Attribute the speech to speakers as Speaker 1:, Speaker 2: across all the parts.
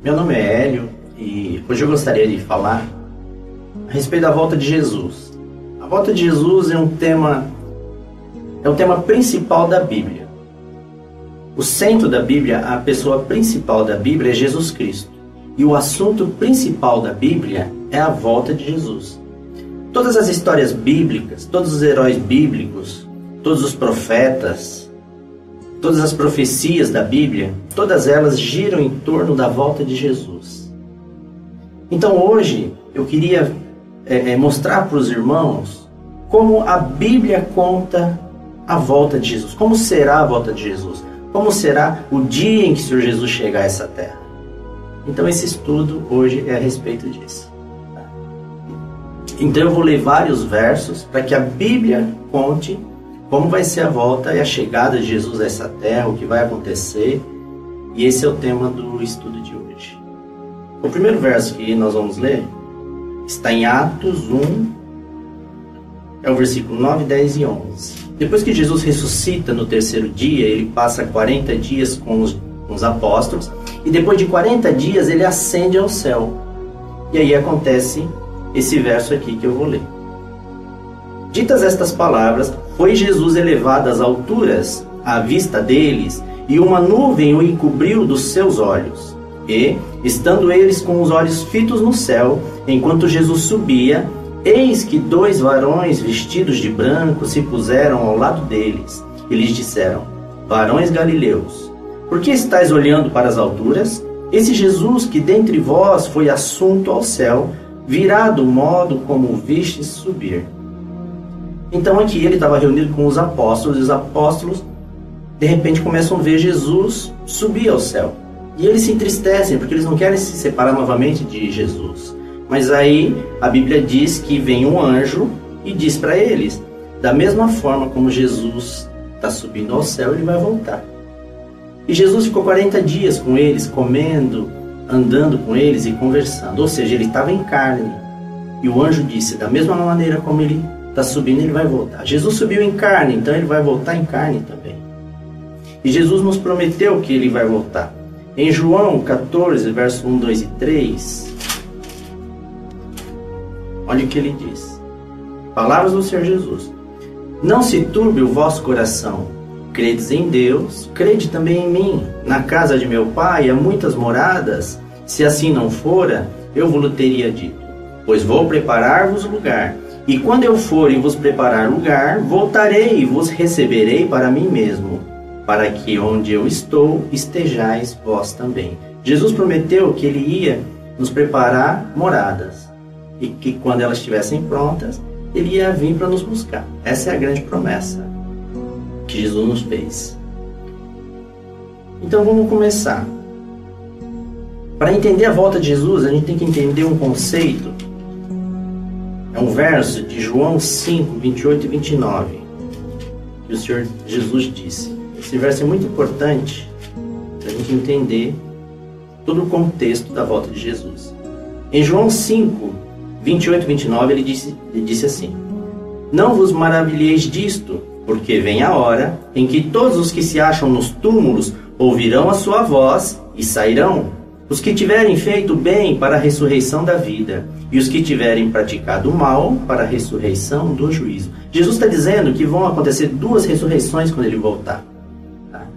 Speaker 1: Meu nome é Hélio e hoje eu gostaria de falar a respeito da volta de Jesus. A volta de Jesus é o tema principal da Bíblia. O centro da Bíblia, a pessoa principal da Bíblia é Jesus Cristo. E o assunto principal da Bíblia é a volta de Jesus. Todas as histórias bíblicas, todos os heróis bíblicos, todos os profetas, todas as profecias da Bíblia, todas elas giram em torno da volta de Jesus. Então hoje eu queria mostrar para os irmãos como a Bíblia conta a volta de Jesus. Como será a volta de Jesus? Como será o dia em que o Senhor Jesus chegar a essa terra? Então esse estudo hoje é a respeito disso. Então eu vou ler vários versos para que a Bíblia conte como vai ser a volta e a chegada de Jesus a essa terra, o que vai acontecer. E esse é o tema do estudo de hoje. O primeiro verso que nós vamos ler está em Atos 1, é o versículo 9, 10 e 11. Depois que Jesus ressuscita no terceiro dia, ele passa 40 dias com os apóstolos, e depois de 40 dias ele ascende ao céu. E aí acontece esse verso aqui que eu vou ler. Ditas estas palavras, foi Jesus elevado às alturas à vista deles, e uma nuvem o encobriu dos seus olhos. E, estando eles com os olhos fitos no céu, enquanto Jesus subia, eis que 2 varões vestidos de branco se puseram ao lado deles, e lhes disseram: varões galileus, por que estáis olhando para as alturas? Esse Jesus que dentre vós foi assunto ao céu, virá do modo como o vistes subir. Então aqui ele estava reunido com os apóstolos, e os apóstolos de repente começam a ver Jesus subir ao céu. E eles se entristecem, porque eles não querem se separar novamente de Jesus. Mas aí a Bíblia diz que vem um anjo e diz para eles: da mesma forma como Jesus está subindo ao céu, ele vai voltar. E Jesus ficou 40 dias com eles, comendo, andando com eles e conversando. Ou seja, ele estava em carne. E o anjo disse: da mesma maneira como ele está subindo, ele vai voltar. Jesus subiu em carne, então ele vai voltar em carne também. E Jesus nos prometeu que ele vai voltar. Em João 14, verso 1, 2 e 3, olha o que ele diz. Palavras do Senhor Jesus: não se turbe o vosso coração. Credes em Deus, crede também em mim. Na casa de meu pai há muitas moradas. Se assim não fora, eu vos teria dito. Pois vou preparar-vos lugar. E quando eu for e vos preparar lugar, voltarei e vos receberei para mim mesmo, para que onde eu estou, estejais vós também. Jesus prometeu que ele ia nos preparar moradas. E que quando elas estivessem prontas, ele ia vir para nos buscar. Essa é a grande promessa que Jesus nos fez. Então vamos começar. Para entender a volta de Jesus, a gente tem que entender um conceito. É um verso de João 5, 28 e 29, que o Senhor Jesus disse. Esse verso é muito importante para a gente entender todo o contexto da volta de Jesus. Em João 5, 28 e 29, ele disse assim: não vos maravilheis disto, porque vem a hora em que todos os que se acham nos túmulos ouvirão a sua voz e sairão. Os que tiverem feito bem para a ressurreição da vida, e os que tiverem praticado o mal para a ressurreição do juízo. Jesus está dizendo que vão acontecer 2 ressurreições quando ele voltar.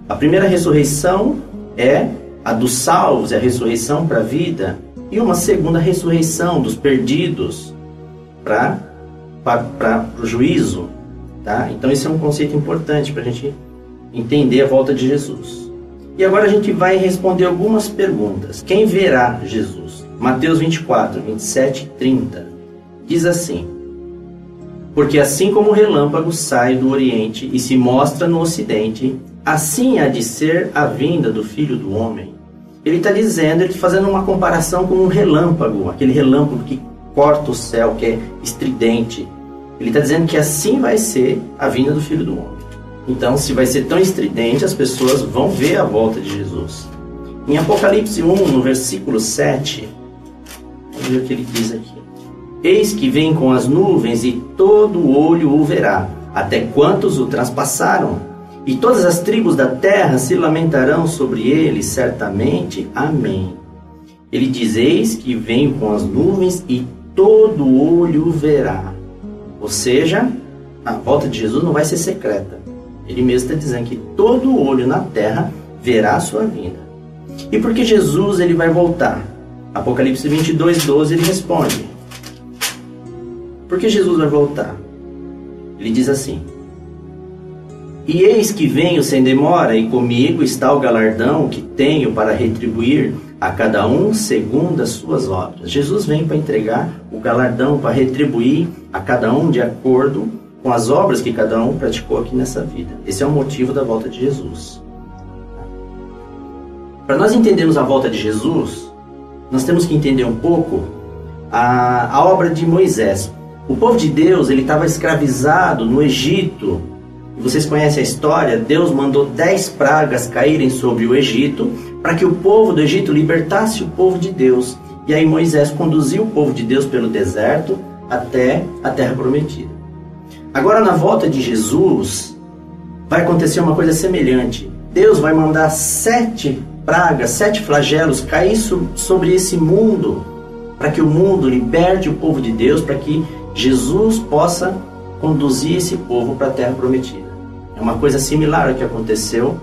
Speaker 1: A primeira ressurreição é a dos salvos, é a ressurreição para a vida, e uma segunda ressurreição dos perdidos para o juízo. Tá? Então esse é um conceito importante para a gente entender a volta de Jesus. E agora a gente vai responder algumas perguntas. Quem verá Jesus? Mateus 24, 27 e 30 diz assim: porque assim como o relâmpago sai do oriente e se mostra no ocidente, assim há de ser a vinda do Filho do Homem. Ele está dizendo, ele está fazendo uma comparação com um relâmpago, aquele relâmpago que corta o céu, que é estridente. Ele está dizendo que assim vai ser a vinda do Filho do Homem. Então, se vai ser tão estridente, as pessoas vão ver a volta de Jesus. Em Apocalipse 1, no versículo 7, vamos ver o que ele diz aqui. Eis que vem com as nuvens e todo olho o verá, até quantos o transpassaram. E todas as tribos da terra se lamentarão sobre ele, certamente. Amém. Ele diz: eis que venho com as nuvens e todo olho verá. Ou seja, a volta de Jesus não vai ser secreta. Ele mesmo está dizendo que todo olho na terra verá a sua vinda. E por que Jesus ele vai voltar? Apocalipse 22:12 ele responde: por que Jesus vai voltar? Ele diz assim: e eis que venho sem demora, e comigo está o galardão que tenho para retribuir a cada um segundo as suas obras. Jesus vem para entregar o galardão, para retribuir a cada um de acordo com as obras que cada um praticou aqui nessa vida. Esse é o motivo da volta de Jesus. Para nós entendermos a volta de Jesus, nós temos que entender um pouco a obra de Moisés. O povo de Deus ele estava escravizado no Egito. E vocês conhecem a história? Deus mandou 10 pragas caírem sobre o Egito para que o povo do Egito libertasse o povo de Deus. E aí Moisés conduziu o povo de Deus pelo deserto até a terra prometida. Agora, na volta de Jesus, vai acontecer uma coisa semelhante. Deus vai mandar 7 pragas, 7 flagelos cair sobre esse mundo, para que o mundo liberte o povo de Deus, para que Jesus possa conduzir esse povo para a terra prometida. É uma coisa similar ao que aconteceu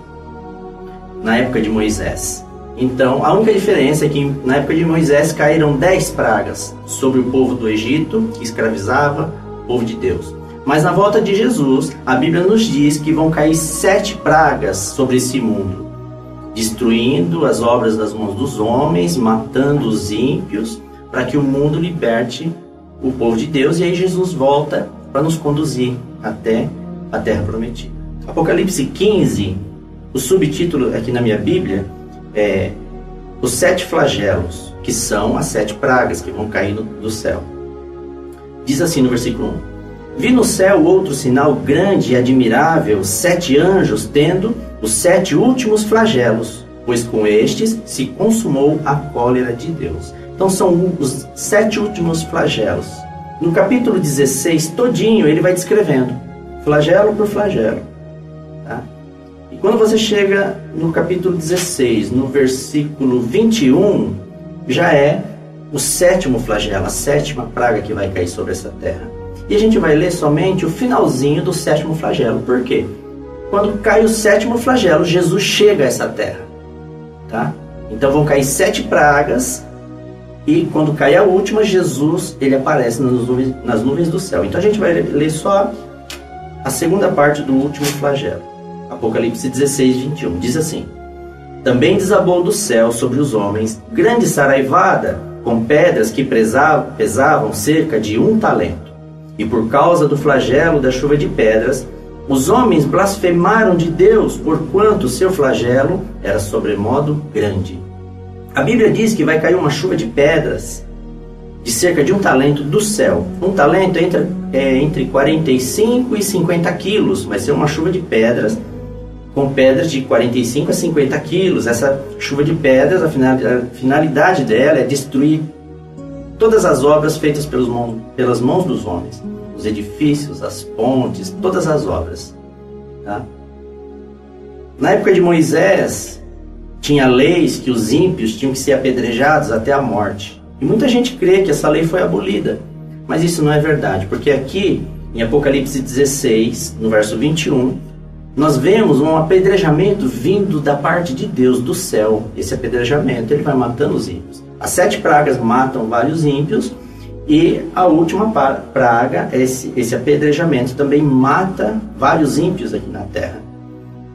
Speaker 1: na época de Moisés. Então, a única diferença é que na época de Moisés caíram 10 pragas sobre o povo do Egito, que escravizava o povo de Deus. Mas na volta de Jesus, a Bíblia nos diz que vão cair 7 pragas sobre esse mundo, destruindo as obras das mãos dos homens, matando os ímpios, para que o mundo liberte o povo de Deus. E aí Jesus volta para nos conduzir até a terra prometida. Apocalipse 15, o subtítulo aqui na minha Bíblia é os 7 flagelos, que são as 7 pragas que vão cair do céu. Diz assim no versículo 1: vi no céu outro sinal grande e admirável, 7 anjos tendo os 7 últimos flagelos, pois com estes se consumou a cólera de Deus. Então são os 7 últimos flagelos. No capítulo 16 todinho ele vai descrevendo, flagelo por flagelo. Tá? E quando você chega no capítulo 16, no versículo 21, já é o 7º flagelo, a 7ª praga que vai cair sobre essa terra. E a gente vai ler somente o finalzinho do 7º flagelo. Por quê? Quando cai o 7º flagelo, Jesus chega a essa terra. Tá? Então vão cair 7 pragas. E quando cai a última, Jesus ele aparece nas nuvens do céu. Então a gente vai ler só a segunda parte do último flagelo. Apocalipse 16, 21. Diz assim: também desabou do céu sobre os homens grande saraivada, com pedras que pesavam cerca de 1 talento. E por causa do flagelo da chuva de pedras, os homens blasfemaram de Deus, porquanto seu flagelo era sobremodo grande. A Bíblia diz que vai cair uma chuva de pedras de cerca de 1 talento do céu. 1 talento entre 45 e 50 quilos. Vai ser uma chuva de pedras, com pedras de 45 a 50 quilos. Essa chuva de pedras, a finalidade dela é destruir todas as obras feitas pelas mãos dos homens. Os edifícios, as pontes, todas as obras. Tá? Na época de Moisés, tinha leis que os ímpios tinham que ser apedrejados até a morte. E muita gente crê que essa lei foi abolida. Mas isso não é verdade, porque aqui, em Apocalipse 16, no verso 21, nós vemos um apedrejamento vindo da parte de Deus, do céu. Esse apedrejamento, ele vai matando os ímpios. As 7 pragas matam vários ímpios, e a última praga, esse apedrejamento, também mata vários ímpios aqui na terra.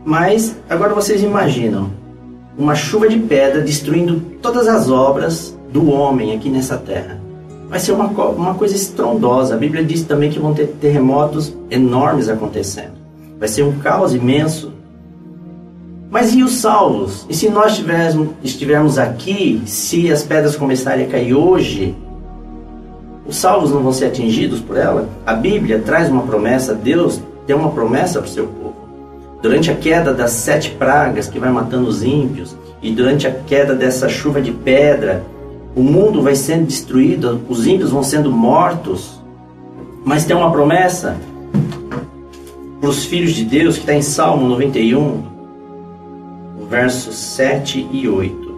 Speaker 1: Mas, agora vocês imaginam, uma chuva de pedra destruindo todas as obras do homem aqui nessa terra. Vai ser uma coisa estrondosa. A Bíblia diz também que vão ter terremotos enormes acontecendo. Vai ser um caos imenso. Mas e os salvos? E se nós estivermos aqui, se as pedras começarem a cair hoje, os salvos não vão ser atingidos por ela? A Bíblia traz uma promessa, Deus tem uma promessa para o seu povo. Durante a queda das 7 pragas que vai matando os ímpios, e durante a queda dessa chuva de pedra, o mundo vai sendo destruído, os ímpios vão sendo mortos. Mas tem uma promessa para os filhos de Deus, que está em Salmo 91, versos 7 e 8.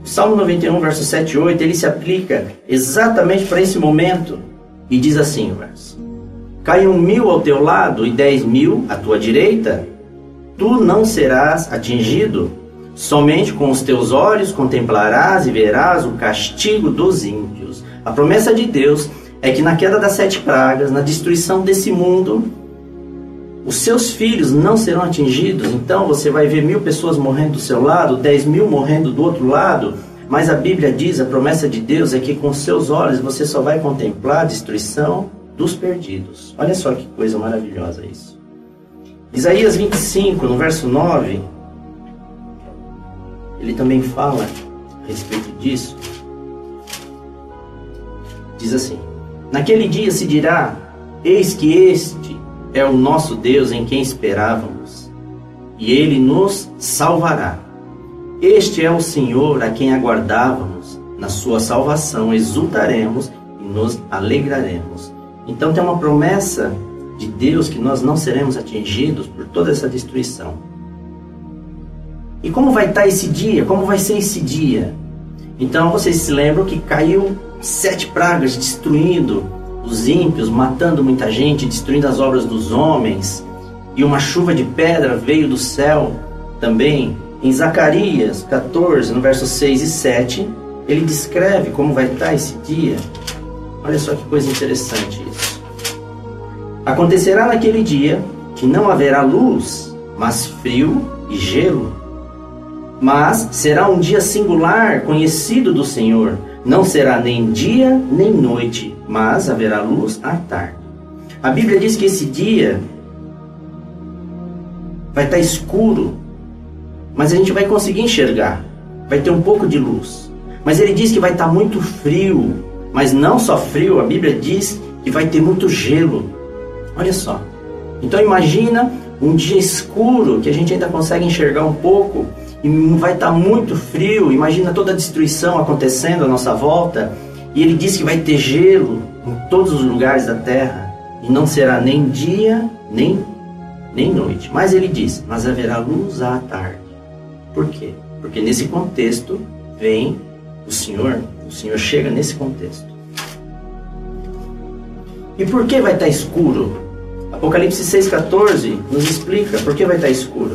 Speaker 1: O Salmo 91, verso 7 e 8, ele se aplica exatamente para esse momento. E diz assim o verso: Caiam 1000 ao teu lado e 10.000 à tua direita, tu não serás atingido. Somente com os teus olhos contemplarás e verás o castigo dos ímpios. A promessa de Deus é que na queda das 7 pragas, na destruição desse mundo, os seus filhos não serão atingidos. Então você vai ver 1000 pessoas morrendo do seu lado, 10.000 morrendo do outro lado. Mas a Bíblia diz, a promessa de Deus é que com seus olhos você só vai contemplar a destruição dos perdidos. Olha só que coisa maravilhosa isso. Isaías 25, no verso 9, ele também fala a respeito disso. Diz assim: Naquele dia se dirá: Eis que este é o nosso Deus em quem esperávamos, e Ele nos salvará. Este é o Senhor a quem aguardávamos. Na sua salvação exultaremos e nos alegraremos. Então tem uma promessa de Deus que nós não seremos atingidos por toda essa destruição. E como vai estar esse dia? Como vai ser esse dia? Então vocês se lembram que caiu 7 pragas destruindo os ímpios, matando muita gente, destruindo as obras dos homens. E uma chuva de pedra veio do céu também. Em Zacarias 14, no verso 6 e 7, ele descreve como vai estar esse dia. Olha só que coisa interessante isso. Acontecerá naquele dia que não haverá luz, mas frio e gelo. Mas será um dia singular, conhecido do Senhor. Não será nem dia nem noite, mas haverá luz à tarde. A Bíblia diz que esse dia vai estar escuro, mas a gente vai conseguir enxergar. Vai ter um pouco de luz. Mas ele diz que vai estar muito frio. Mas não só frio, a Bíblia diz que vai ter muito gelo. Olha só. Então imagina um dia escuro, que a gente ainda consegue enxergar um pouco, e vai estar muito frio. Imagina toda a destruição acontecendo à nossa volta. E ele diz que vai ter gelo em todos os lugares da terra. E não será nem dia, nem noite. Mas ele diz, mas haverá luz à tarde. Por quê? Porque nesse contexto vem o Senhor chega nesse contexto. E por que vai estar escuro? Apocalipse 6,14 nos explica por que vai estar escuro.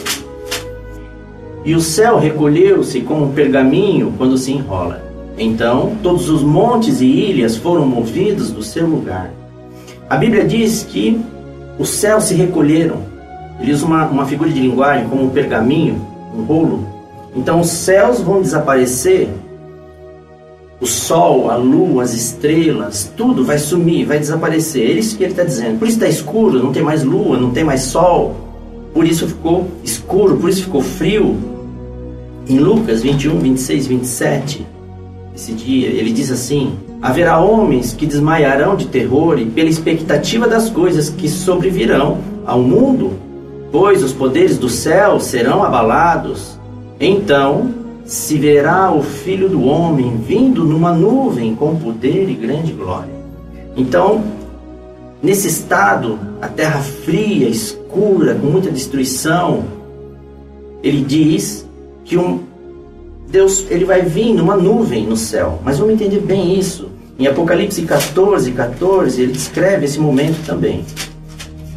Speaker 1: E o céu recolheu-se como um pergaminho quando se enrola. Então todos os montes e ilhas foram movidos do seu lugar. A Bíblia diz que os céus se recolheram. Ele usa uma figura de linguagem como um pergaminho, um rolo. Então os céus vão desaparecer. O sol, a lua, as estrelas, tudo vai sumir, vai desaparecer. É isso que ele está dizendo. Por isso está escuro, não tem mais lua, não tem mais sol. Por isso ficou escuro, por isso ficou frio. Em Lucas 21, 26, 27, esse dia, ele diz assim: haverá homens que desmaiarão de terror e pela expectativa das coisas que sobrevirão ao mundo, pois os poderes do céu serão abalados. Então se verá o Filho do Homem vindo numa nuvem com poder e grande glória. Então, nesse estado, a terra fria, escura, com muita destruição, ele diz que Deus ele vai vir numa nuvem no céu. Mas vamos entender bem isso. Em Apocalipse 14, ele descreve esse momento também.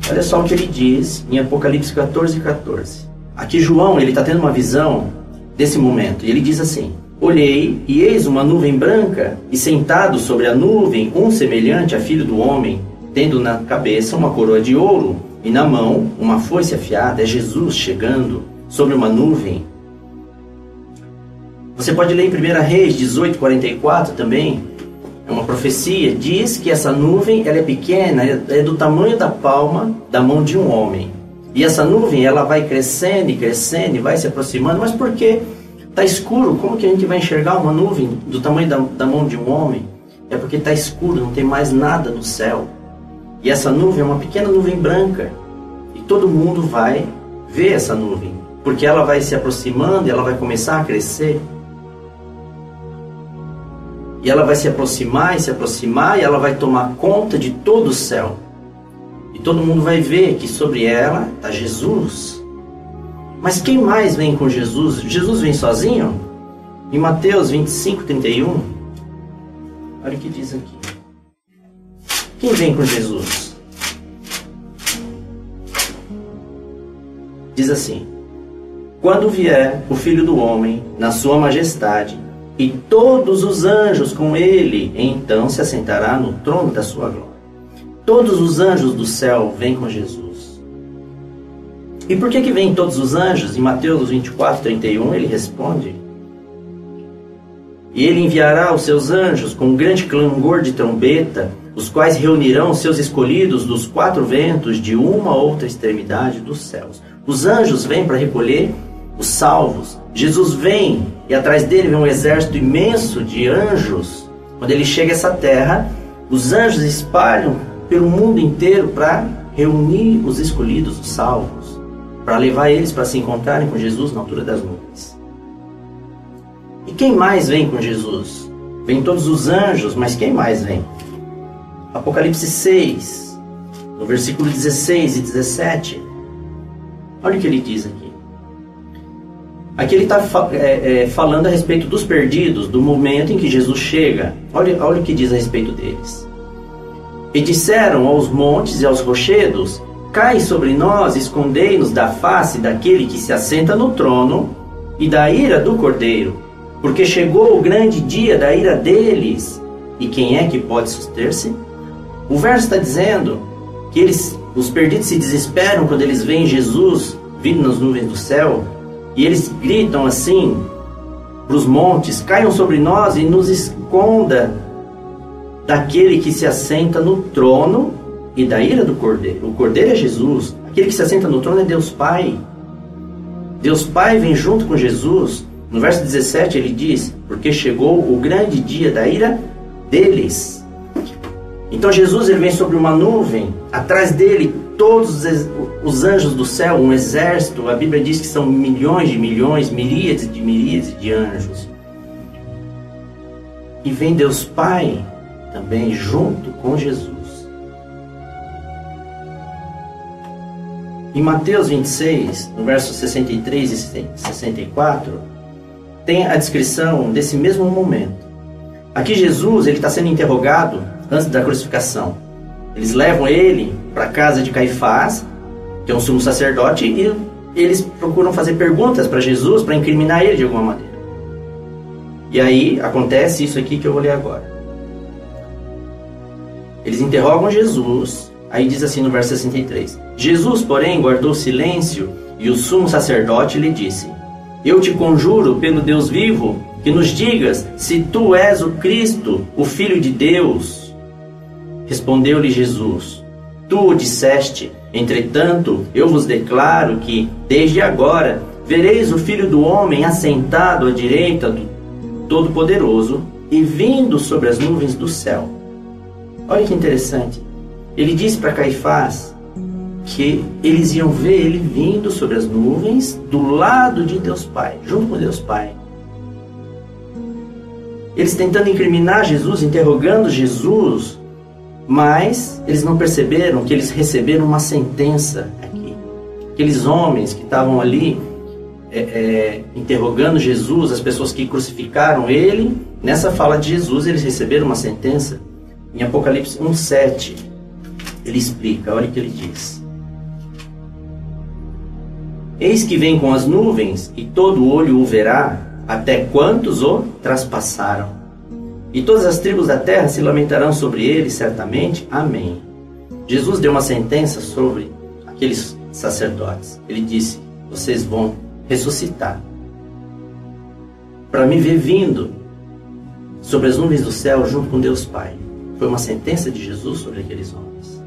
Speaker 1: Olha só o que ele diz em Apocalipse 14. Aqui João ele está tendo uma visão desse momento, e ele diz assim: olhei, e eis uma nuvem branca, e sentado sobre a nuvem, um semelhante a filho do homem, tendo na cabeça uma coroa de ouro, e na mão uma foice afiada. É Jesus chegando sobre uma nuvem. Você pode ler em 1 Reis 18:44 também, é uma profecia, diz que essa nuvem ela é pequena, é do tamanho da palma da mão de um homem. E essa nuvem ela vai crescendo e crescendo e vai se aproximando. Mas por que está escuro? Como que a gente vai enxergar uma nuvem do tamanho da mão de um homem? É porque está escuro, não tem mais nada no céu. E essa nuvem é uma pequena nuvem branca. E todo mundo vai ver essa nuvem, porque ela vai se aproximando e ela vai começar a crescer. E ela vai se aproximar e ela vai tomar conta de todo o céu. E todo mundo vai ver que sobre ela está Jesus. Mas quem mais vem com Jesus? Jesus vem sozinho? Em Mateus 25, 31, olha o que diz aqui. Quem vem com Jesus? Diz assim: quando vier o Filho do Homem na sua majestade, e todos os anjos com ele, então se assentará no trono da sua glória. Todos os anjos do céu vêm com Jesus. E por que vêm todos os anjos? Em Mateus 24, 31, ele responde: e ele enviará os seus anjos com um grande clangor de trombeta, os quais reunirão seus escolhidos dos quatro ventos de uma a outra extremidade dos céus. Os anjos vêm para recolher os salvos. Jesus vem e atrás dele vem um exército imenso de anjos. Quando ele chega a essa terra, os anjos espalham pelo mundo inteiro para reunir os escolhidos, os salvos, para levar eles para se encontrarem com Jesus na altura das nuvens. E quem mais vem com Jesus? Vem todos os anjos, mas quem mais vem? Apocalipse 6, no versículo 16 e 17. Olha o que ele diz aqui. Aqui ele está falando a respeito dos perdidos, do momento em que Jesus chega. Olha o que diz a respeito deles. E disseram aos montes e aos rochedos: cai sobre nós, escondei-nos da face daquele que se assenta no trono e da ira do Cordeiro, porque chegou o grande dia da ira deles. E quem é que pode suster-se? O verso está dizendo que os perdidos se desesperam quando eles veem Jesus vindo nas nuvens do céu, e eles gritam assim para os montes: caiam sobre nós e nos esconda daquele que se assenta no trono e da ira do Cordeiro. O Cordeiro é Jesus. Aquele que se assenta no trono é Deus Pai. Deus Pai vem junto com Jesus. No verso 17 ele diz: porque chegou o grande dia da ira deles. Então Jesus ele vem sobre uma nuvem, atrás dele todos os anjos do céu, um exército. A Bíblia diz que são milhões de milhões, miríades de anjos. E vem Deus Pai também junto com Jesus. Em Mateus 26, no verso 63 e 64, tem a descrição desse mesmo momento. Aqui Jesus ele está sendo interrogado antes da crucificação. Eles levam ele para a casa de Caifás, que é um sumo sacerdote, e eles procuram fazer perguntas para Jesus para incriminar ele de alguma maneira. E aí acontece isso aqui que eu vou ler agora. Eles interrogam Jesus, aí diz assim no verso 63: Jesus, porém, guardou silêncio, e o sumo sacerdote lhe disse: eu te conjuro pelo Deus vivo, que nos digas se tu és o Cristo, o Filho de Deus. Respondeu-lhe Jesus: tu o disseste. Entretanto, eu vos declaro que, desde agora, vereis o Filho do Homem assentado à direita do Todo-Poderoso e vindo sobre as nuvens do céu. Olha que interessante. Ele disse para Caifás que eles iam ver ele vindo sobre as nuvens do lado de Deus Pai, junto com Deus Pai. Eles tentando incriminar Jesus, interrogando Jesus, mas eles não perceberam que eles receberam uma sentença aqui. Aqueles homens que estavam ali interrogando Jesus, as pessoas que crucificaram ele, nessa fala de Jesus eles receberam uma sentença. Em Apocalipse 1:7 ele explica, olha o que ele diz: eis que vem com as nuvens, e todo olho o verá, até quantos o traspassaram. E todas as tribos da terra se lamentarão sobre ele, certamente. Amém. Jesus deu uma sentença sobre aqueles sacerdotes. Ele disse: vocês vão ressuscitar para me ver vindo sobre as nuvens do céu junto com Deus Pai. Foi uma sentença de Jesus sobre aqueles homens.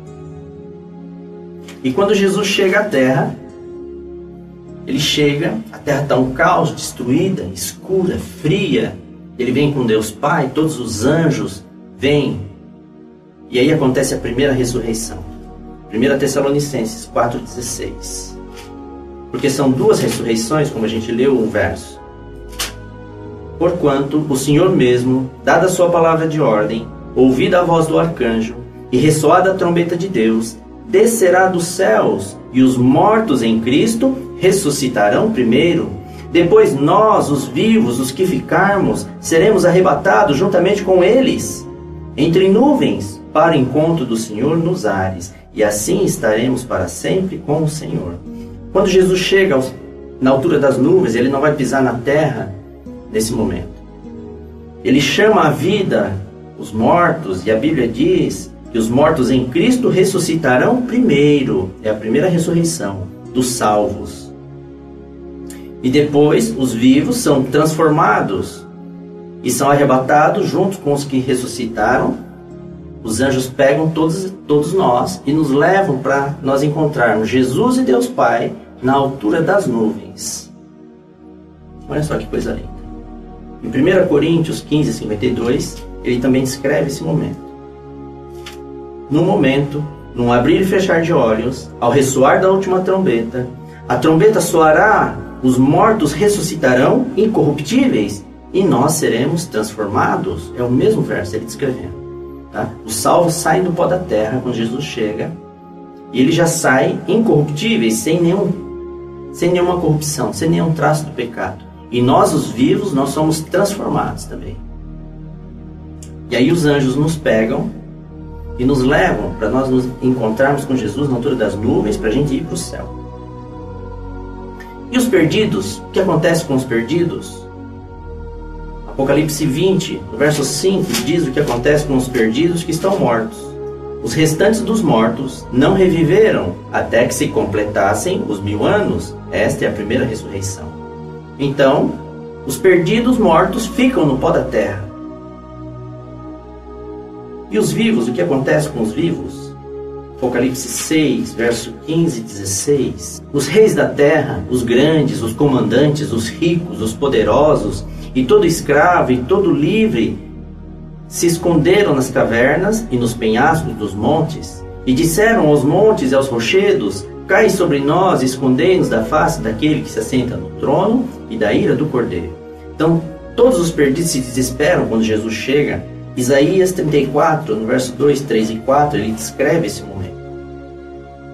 Speaker 1: E quando Jesus chega à terra, ele chega, a terra está um caos, destruída, escura, fria. Ele vem com Deus Pai, todos os anjos vêm. E aí acontece a primeira ressurreição. 1 Tessalonicenses 4,16. Porque são duas ressurreições, como a gente leu um verso. Porquanto o Senhor mesmo, dada a sua palavra de ordem, ouvida a voz do arcanjo, e ressoada a trombeta de Deus, descerá dos céus, e os mortos em Cristo ressuscitarão primeiro. Depois nós, os vivos, os que ficarmos, seremos arrebatados juntamente com eles, entre nuvens, para o encontro do Senhor nos ares. E assim estaremos para sempre com o Senhor. Quando Jesus chega na altura das nuvens, ele não vai pisar na terra nesse momento. Ele chama à vida os mortos, e a Bíblia diz que os mortos em Cristo ressuscitarão primeiro. É a primeira ressurreição dos salvos. E depois os vivos são transformados e são arrebatados junto com os que ressuscitaram. Os anjos pegam todos nós e nos levam para nós encontrarmos Jesus e Deus Pai na altura das nuvens. Olha só que coisa linda. Em 1 Coríntios 15, 52, ele também descreve esse momento. No momento, num abrir e fechar de olhos, ao ressoar da última trombeta, a trombeta soará, os mortos ressuscitarão incorruptíveis e nós seremos transformados. É o mesmo verso, ele descrevendo. Tá? Os salvos saem do pó da terra quando Jesus chega e ele já sai incorruptíveis, sem nenhuma corrupção, sem nenhum traço do pecado. E nós, os vivos, nós somos transformados também. E aí os anjos nos pegam e nos levam para nós nos encontrarmos com Jesus na altura das nuvens, para a gente ir para o céu. E os perdidos? O que acontece com os perdidos? Apocalipse 20, no verso 5, diz o que acontece com os perdidos que estão mortos. Os restantes dos mortos não reviveram até que se completassem os 1000 anos. Esta é a primeira ressurreição. Então, os perdidos mortos ficam no pó da terra. E os vivos, o que acontece com os vivos? Apocalipse 6, verso 15 e 16. Os reis da terra, os grandes, os comandantes, os ricos, os poderosos, e todo escravo e todo livre, se esconderam nas cavernas e nos penhascos dos montes, e disseram aos montes e aos rochedos: cai sobre nós, escondei-nos da face daquele que se assenta no trono e da ira do Cordeiro. Então, todos os perdidos se desesperam quando Jesus chega. Isaías 34, no verso 2, 3 e 4, ele descreve esse momento.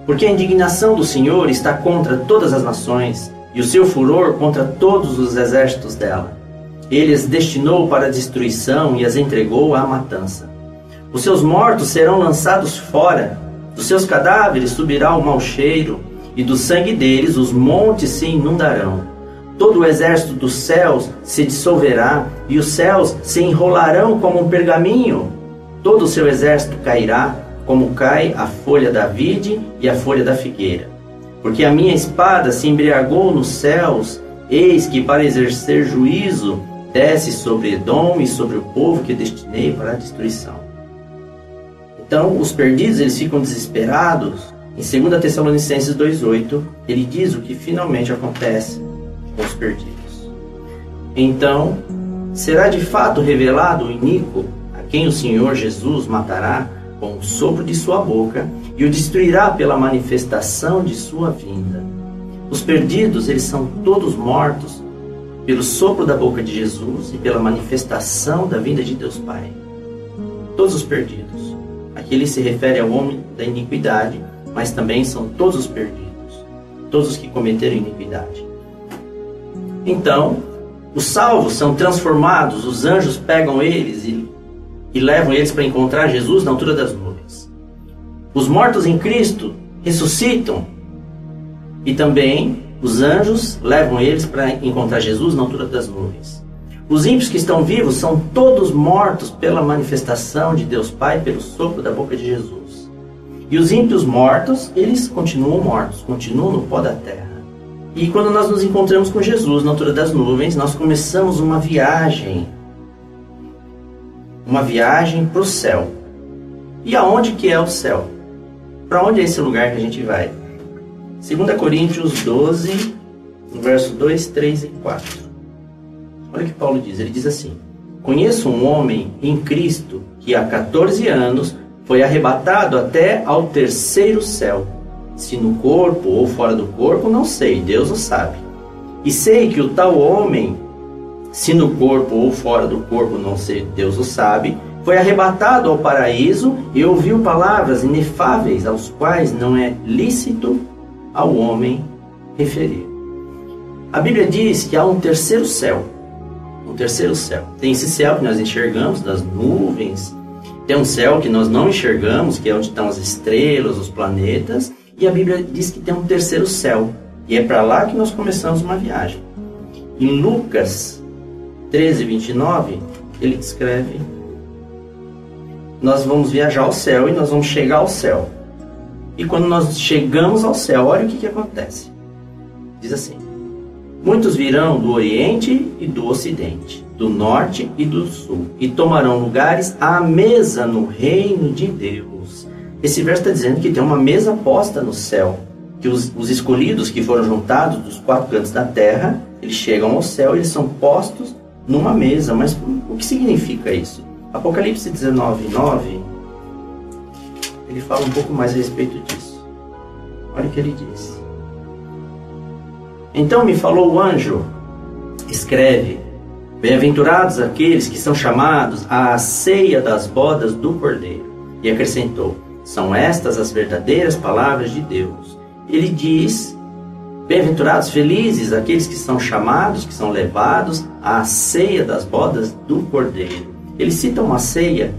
Speaker 1: Porque a indignação do Senhor está contra todas as nações, e o seu furor contra todos os exércitos dela. Ele as destinou para a destruição e as entregou à matança. Os seus mortos serão lançados fora, dos seus cadáveres subirá o mau cheiro, e do sangue deles os montes se inundarão. Todo o exército dos céus se dissolverá, e os céus se enrolarão como um pergaminho. Todo o seu exército cairá, como cai a folha da vide e a folha da figueira. Porque a minha espada se embriagou nos céus, eis que para exercer juízo desce sobre Edom e sobre o povo que destinei para a destruição. Então, os perdidos, eles ficam desesperados. Em 2 Tessalonicenses 2,8, ele diz o que finalmente acontece com os perdidos. Então, será de fato revelado o iníquo, a quem o Senhor Jesus matará com o sopro de sua boca e o destruirá pela manifestação de sua vinda. Os perdidos, eles são todos mortos pelo sopro da boca de Jesus e pela manifestação da vinda de Deus Pai. Todos os perdidos. Aqui ele se refere ao homem da iniquidade, mas também são todos os perdidos, todos os que cometeram iniquidade. Então, os salvos são transformados, os anjos pegam eles e levam eles para encontrar Jesus na altura das nuvens. Os mortos em Cristo ressuscitam e também os anjos levam eles para encontrar Jesus na altura das nuvens. Os ímpios que estão vivos são todos mortos pela manifestação de Deus Pai, pelo sopro da boca de Jesus. E os ímpios mortos, eles continuam mortos, continuam no pó da terra. E quando nós nos encontramos com Jesus na altura das nuvens, nós começamos uma viagem para o céu. E aonde que é o céu? Para onde é esse lugar que a gente vai? 2 Coríntios 12, no verso 2, 3 e 4. Olha o que Paulo diz, ele diz assim: conheço um homem em Cristo que há 14 anos foi arrebatado até ao 3º céu. Se no corpo ou fora do corpo, não sei, Deus o sabe. E sei que o tal homem, se no corpo ou fora do corpo, não sei, Deus o sabe, foi arrebatado ao paraíso e ouviu palavras inefáveis, aos quais não é lícito ao homem referir. A Bíblia diz que há um terceiro céu. Um terceiro céu. Tem esse céu que nós enxergamos, das nuvens. Tem um céu que nós não enxergamos, que é onde estão as estrelas, os planetas. E a Bíblia diz que tem um terceiro céu. E é para lá que nós começamos uma viagem. Em Lucas 13, 29, ele descreve: nós vamos viajar ao céu e nós vamos chegar ao céu. E quando nós chegamos ao céu, olha o que acontece. Diz assim: muitos virão do Oriente e do Ocidente, do Norte e do Sul, e tomarão lugares à mesa no reino de Deus. Esse verso está dizendo que tem uma mesa posta no céu, que os escolhidos que foram juntados dos 4 cantos da terra, eles chegam ao céu e eles são postos numa mesa. Mas o que significa isso? Apocalipse 19, 9, ele fala um pouco mais a respeito disso. Olha o que ele diz. Então me falou o anjo, escreve: bem-aventurados aqueles que são chamados à ceia das bodas do Cordeiro. E acrescentou: são estas as verdadeiras palavras de Deus. Ele diz: bem-aventurados, felizes aqueles que são chamados, que são levados à ceia das bodas do Cordeiro. Ele cita uma ceia.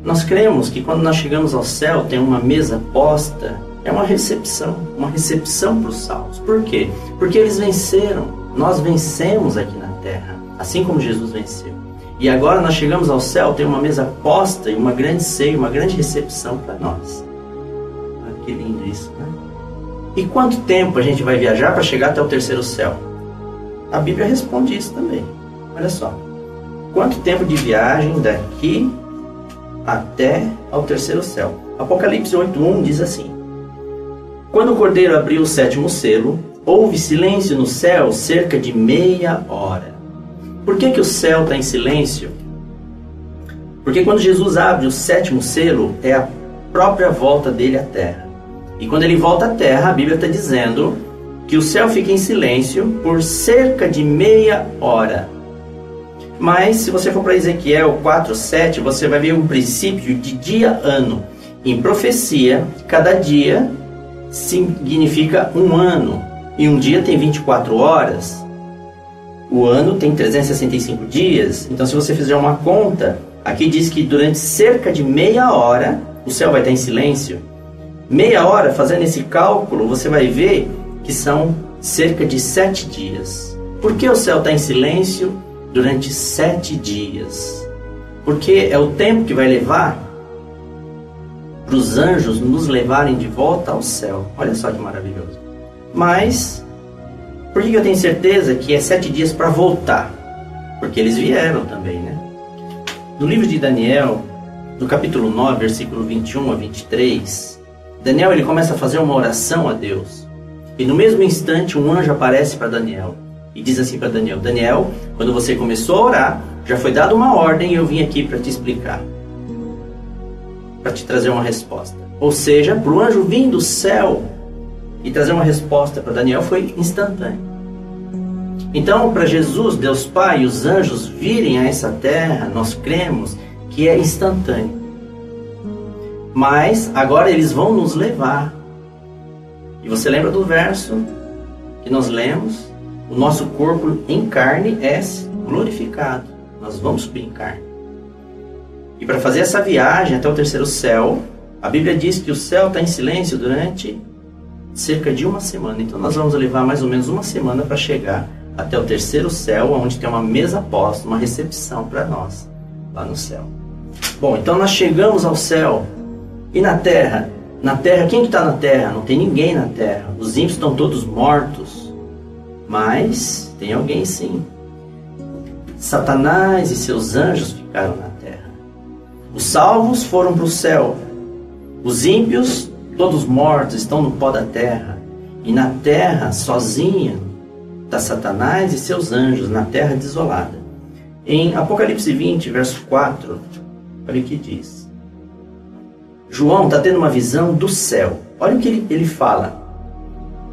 Speaker 1: Nós cremos que quando nós chegamos ao céu tem uma mesa posta. É uma recepção para os salvos. Por quê? Porque eles venceram. Nós vencemos aqui na terra, assim como Jesus venceu. E agora nós chegamos ao céu, tem uma mesa posta e uma grande ceia, uma grande recepção para nós. Ah, que lindo isso, né? E quanto tempo a gente vai viajar para chegar até o terceiro céu? A Bíblia responde isso também. Olha só. Quanto tempo de viagem daqui até ao terceiro céu? Apocalipse 8:1 diz assim: quando o Cordeiro abriu o 7º selo, houve silêncio no céu cerca de meia hora. Por que o céu está em silêncio? Porque quando Jesus abre o 7º selo, é a própria volta dele à terra. E quando ele volta à terra, a Bíblia está dizendo que o céu fica em silêncio por cerca de meia hora. Mas se você for para Ezequiel 4:7, você vai ver um princípio de dia-ano. Em profecia, cada dia significa um ano. E um dia tem 24 horas. O ano tem 365 dias. Então se você fizer uma conta, aqui diz que durante cerca de meia hora o céu vai estar em silêncio. Meia hora, fazendo esse cálculo, você vai ver que são cerca de 7 dias. Por que o céu está em silêncio durante 7 dias? Porque é o tempo que vai levar para os anjos nos levarem de volta ao céu. Olha só que maravilhoso. Mas, por que eu tenho certeza que é 7 dias para voltar? Porque eles vieram também, né? No livro de Daniel, no capítulo 9, versículo 21 a 23, Daniel ele começa a fazer uma oração a Deus. E no mesmo instante um anjo aparece para Daniel e diz assim para Daniel: Daniel, quando você começou a orar, já foi dada uma ordem e eu vim aqui para te explicar, para te trazer uma resposta. Ou seja, para o anjo vir do céu e trazer uma resposta para Daniel foi instantâneo. Então, para Jesus, Deus Pai e os anjos virem a essa terra, nós cremos que é instantâneo. Mas agora eles vão nos levar. E você lembra do verso que nós lemos? O nosso corpo em carne é glorificado. Nós vamos subir em carne. E para fazer essa viagem até o terceiro céu, a Bíblia diz que o céu está em silêncio durante cerca de uma semana. Então nós vamos levar mais ou menos uma semana para chegar até o terceiro céu, onde tem uma mesa posta, uma recepção para nós, lá no céu. Bom, então nós chegamos ao céu. E na terra? Na terra, quem que está na terra? Não tem ninguém na terra. Os ímpios estão todos mortos. Mas tem alguém sim. Satanás e seus anjos ficaram na terra. Os salvos foram para o céu. Os ímpios, todos mortos, estão no pó da terra. E na terra, sozinha, está Satanás e seus anjos, na terra desolada. Em Apocalipse 20, verso 4, olha o que diz. João está tendo uma visão do céu. Olha o que ele fala.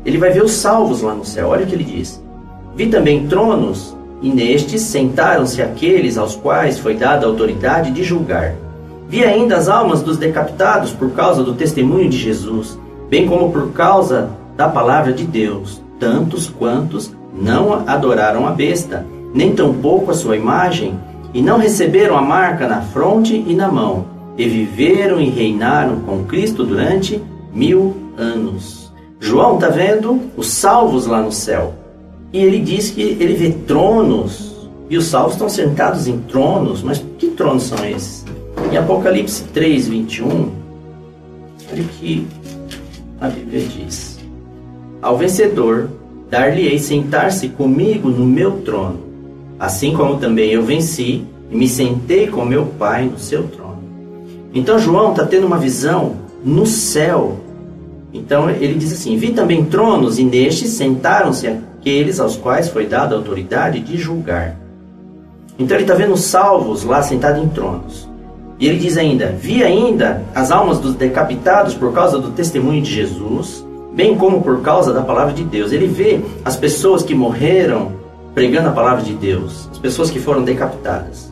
Speaker 1: Ele vai ver os salvos lá no céu. Olha o que ele diz. Vi também tronos, e nestes sentaram-se aqueles aos quais foi dada a autoridade de julgar. Vi ainda as almas dos decapitados por causa do testemunho de Jesus, bem como por causa da palavra de Deus, tantos quantos não adoraram a besta, nem tampouco a sua imagem, e não receberam a marca na fronte e na mão, e viveram e reinaram com Cristo durante 1000 anos. João está vendo os salvos lá no céu. E ele diz que ele vê tronos, e os salvos estão sentados em tronos. Mas que tronos são esses? Em Apocalipse 3, 21, olha o que a Bíblia diz: ao vencedor dar-lhe-ei sentar-se comigo no meu trono, assim como também eu venci e me sentei com meu Pai no seu trono. Então João está tendo uma visão no céu. Então ele diz assim: vi também tronos, e nestes sentaram-se aqueles aos quais foi dada a autoridade de julgar. Então ele está vendo os salvos lá sentados em tronos. E ele diz ainda: vi ainda as almas dos decapitados por causa do testemunho de Jesus, bem como por causa da palavra de Deus. Ele vê as pessoas que morreram pregando a palavra de Deus, as pessoas que foram decapitadas.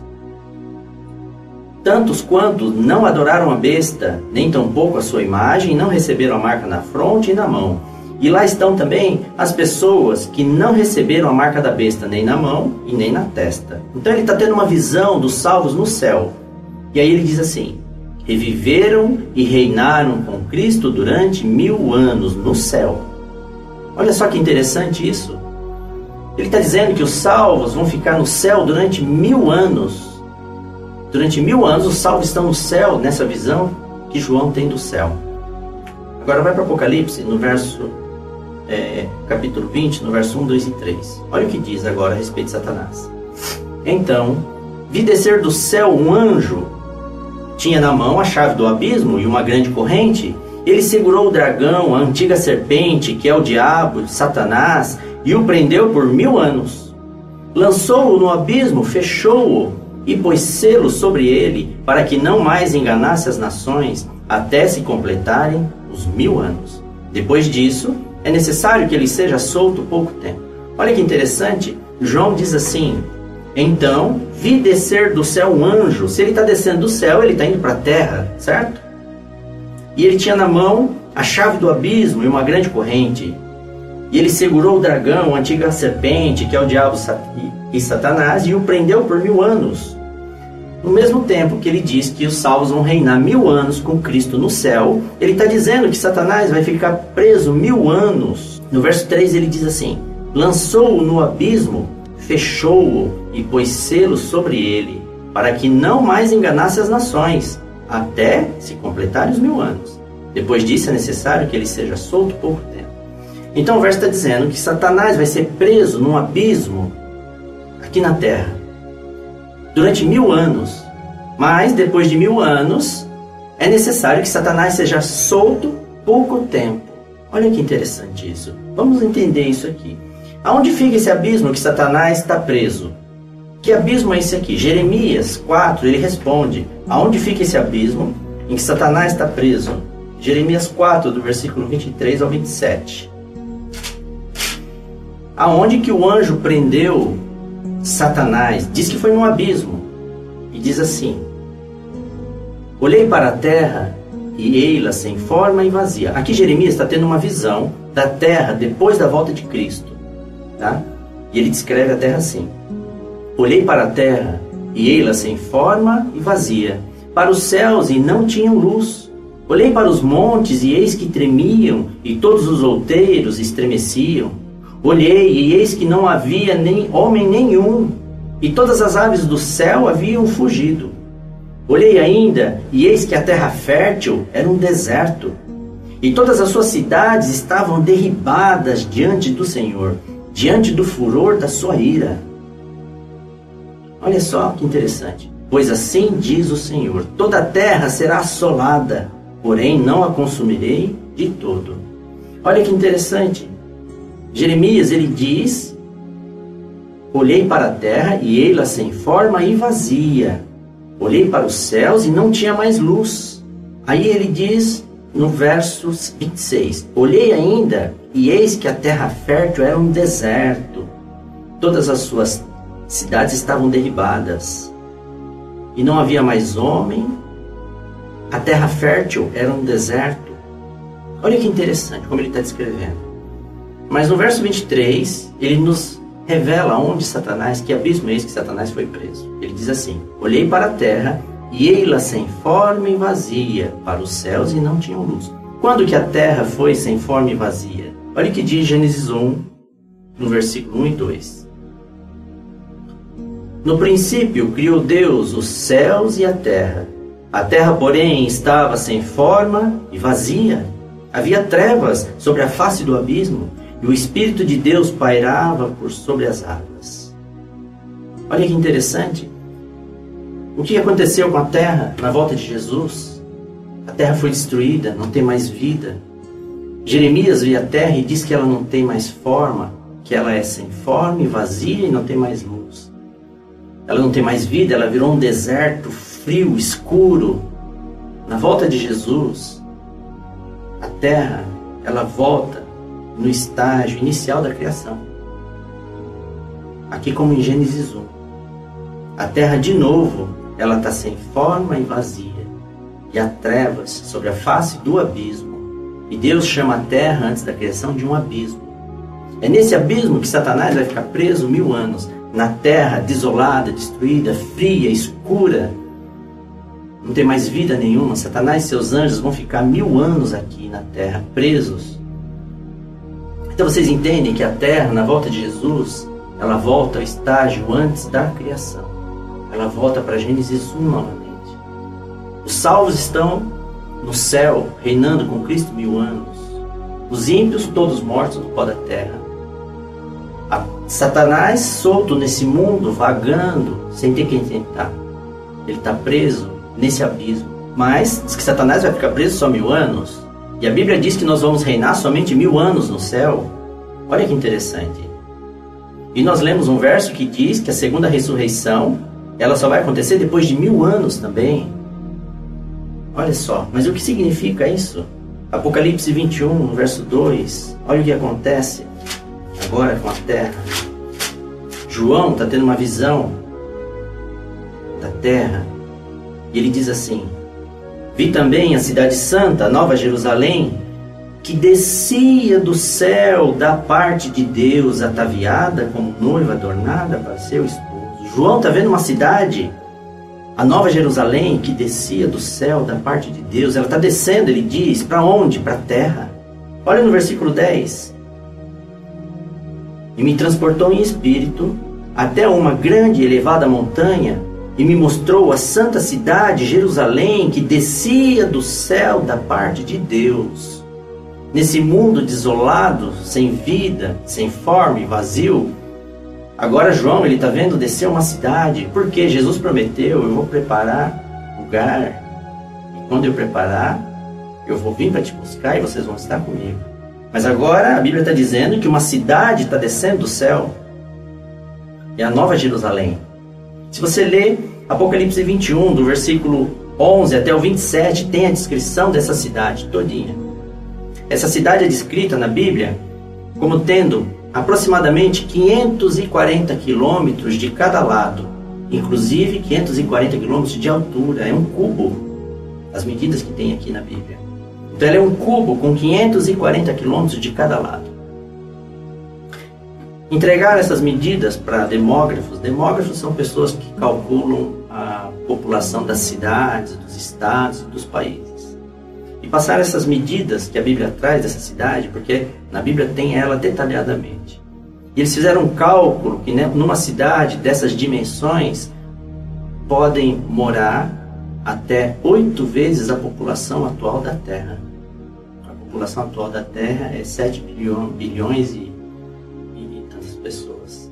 Speaker 1: Tantos quantos não adoraram a besta, nem tampouco a sua imagem, não receberam a marca na fronte e na mão. E lá estão também as pessoas que não receberam a marca da besta, nem na mão e nem na testa. Então ele está tendo uma visão dos salvos no céu. E aí ele diz assim: reviveram e reinaram com Cristo durante 1000 anos no céu. Olha só que interessante isso. Ele está dizendo que os salvos vão ficar no céu durante 1000 anos. Durante 1000 anos os salvos estão no céu, nessa visão que João tem do céu. Agora vai para Apocalipse, no capítulo 20, no verso 1, 2 e 3. Olha o que diz agora a respeito de Satanás. Então, vi descer do céu um anjo, tinha na mão a chave do abismo e uma grande corrente. Ele segurou o dragão, a antiga serpente, que é o diabo, Satanás, e o prendeu por 1000 anos. Lançou-o no abismo, fechou-o e pôs selo sobre ele, para que não mais enganasse as nações, até se completarem os 1000 anos. Depois disso, é necessário que ele seja solto pouco tempo. Olha que interessante, João diz assim: então vi descer do céu um anjo. Se ele está descendo do céu, ele está indo para a terra, certo? E ele tinha na mão a chave do abismo e uma grande corrente. E ele segurou o dragão, a antiga serpente, que é o diabo e Satanás, e o prendeu por 1000 anos. No mesmo tempo que ele diz que os salvos vão reinar 1000 anos com Cristo no céu, ele está dizendo que Satanás vai ficar preso 1000 anos. No verso 3 ele diz assim: lançou-o no abismo, fechou-o e pôs selo sobre ele, para que não mais enganasse as nações, até se completarem os 1000 anos. Depois disso é necessário que ele seja solto pouco tempo. Então o verso está dizendo que Satanás vai ser preso num abismo aqui na terra durante 1000 anos. Mas depois de 1000 anos é necessário que Satanás seja solto pouco tempo. Olha que interessante isso. Vamos entender isso aqui. Aonde fica esse abismo que Satanás está preso? Que abismo é esse aqui? Jeremias 4, ele responde: aonde fica esse abismo em que Satanás está preso? Jeremias 4, do versículo 23 ao 27. Aonde que o anjo prendeu Satanás? Diz que foi num abismo. E diz assim: olhei para a terra e ei-la sem forma e vazia. Aqui Jeremias está tendo uma visão da terra depois da volta de Cristo, tá? E ele descreve a terra assim: olhei para a terra e ei-la sem forma e vazia, para os céus e não tinham luz. Olhei para os montes e eis que tremiam, e todos os outeiros estremeciam. Olhei e eis que não havia nem homem nenhum, e todas as aves do céu haviam fugido. Olhei ainda e eis que a terra fértil era um deserto, e todas as suas cidades estavam derribadas diante do Senhor, diante do furor da sua ira. Olha só que interessante. Pois assim diz o Senhor: toda a terra será assolada, porém não a consumirei de todo. Olha que interessante. Jeremias, ele diz: olhei para a terra e ei-la sem forma e vazia. Olhei para os céus e não tinha mais luz. Aí ele diz no verso 26: olhei ainda e eis que a terra fértil era um deserto. Todas as suas cidades estavam derribadas e não havia mais homem. A terra fértil era um deserto. Olha que interessante como ele está descrevendo. Mas no verso 23, ele nos revela onde Satanás, que abismo é esse que Satanás foi preso. Ele diz assim: olhei para a terra, e ei-la sem forma e vazia, para os céus e não tinham luz. Quando que a terra foi sem forma e vazia? Olha o que diz Gênesis 1, no versículo 1 e 2. No princípio criou Deus os céus e a terra. A terra, porém, estava sem forma e vazia. Havia trevas sobre a face do abismo, e o Espírito de Deus pairava por sobre as águas. Olha que interessante. O que aconteceu com a terra na volta de Jesus? A terra foi destruída, não tem mais vida. Jeremias vê a terra e diz que ela não tem mais forma, que ela é sem forma e vazia e não tem mais luz. Ela não tem mais vida, ela virou um deserto frio, escuro. Na volta de Jesus, a terra, ela volta no estágio inicial da criação. Aqui como em Gênesis 1. A terra de novo, ela está sem forma e vazia. E há trevas sobre a face do abismo. E Deus chama a terra antes da criação de um abismo. É nesse abismo que Satanás vai ficar preso 1000 anos. Na terra desolada, destruída, fria, escura. Não tem mais vida nenhuma. Satanás e seus anjos vão ficar 1000 anos aqui na terra, presos. Então vocês entendem que a terra, na volta de Jesus, ela volta ao estágio antes da criação. Ela volta para Gênesis 1 novamente. Os salvos estão no céu, reinando com Cristo 1000 anos. Os ímpios, todos mortos no pó da terra. Satanás solto nesse mundo, vagando, sem ter quem tentar. Ele está preso nesse abismo. Mas diz que Satanás vai ficar preso só 1000 anos. E a Bíblia diz que nós vamos reinar somente 1000 anos no céu. Olha que interessante. E nós lemos um verso que diz que a segunda ressurreição, ela só vai acontecer depois de 1000 anos também. Olha só, mas o que significa isso? Apocalipse 21, no verso 2. Olha o que acontece agora com a terra. João está tendo uma visão da terra. E ele diz assim: vi também a cidade santa, a nova Jerusalém, que descia do céu da parte de Deus, ataviada como noiva adornada para seu esposo. João está vendo uma cidade, a nova Jerusalém, que descia do céu da parte de Deus. Ela está descendo, ele diz, para onde? Para a terra. Olha no versículo 10. E me transportou em espírito até uma grande e elevada montanha, e me mostrou a santa cidade, Jerusalém, que descia do céu da parte de Deus. Nesse mundo desolado, sem vida, sem forma e vazio, agora João, ele está vendo descer uma cidade, porque Jesus prometeu: eu vou preparar lugar, e quando eu preparar, eu vou vir para te buscar e vocês vão estar comigo. Mas agora a Bíblia está dizendo que uma cidade está descendo do céu, é a nova Jerusalém. Se você ler Apocalipse 21, do versículo 11 até o 27, tem a descrição dessa cidade todinha. Essa cidade é descrita na Bíblia como tendo aproximadamente 540 quilômetros de cada lado, inclusive 540 quilômetros de altura. É um cubo, as medidas que tem aqui na Bíblia. Então ela é um cubo com 540 quilômetros de cada lado. Entregar essas medidas para demógrafos. Demógrafos são pessoas que calculam a população das cidades, dos estados e dos países. E passar essas medidas que a Bíblia traz dessa cidade, porque na Bíblia tem ela detalhadamente. E eles fizeram um cálculo que, né, numa cidade dessas dimensões podem morar até 8 vezes a população atual da Terra. A população atual da Terra é 7 bilhões e tantas pessoas.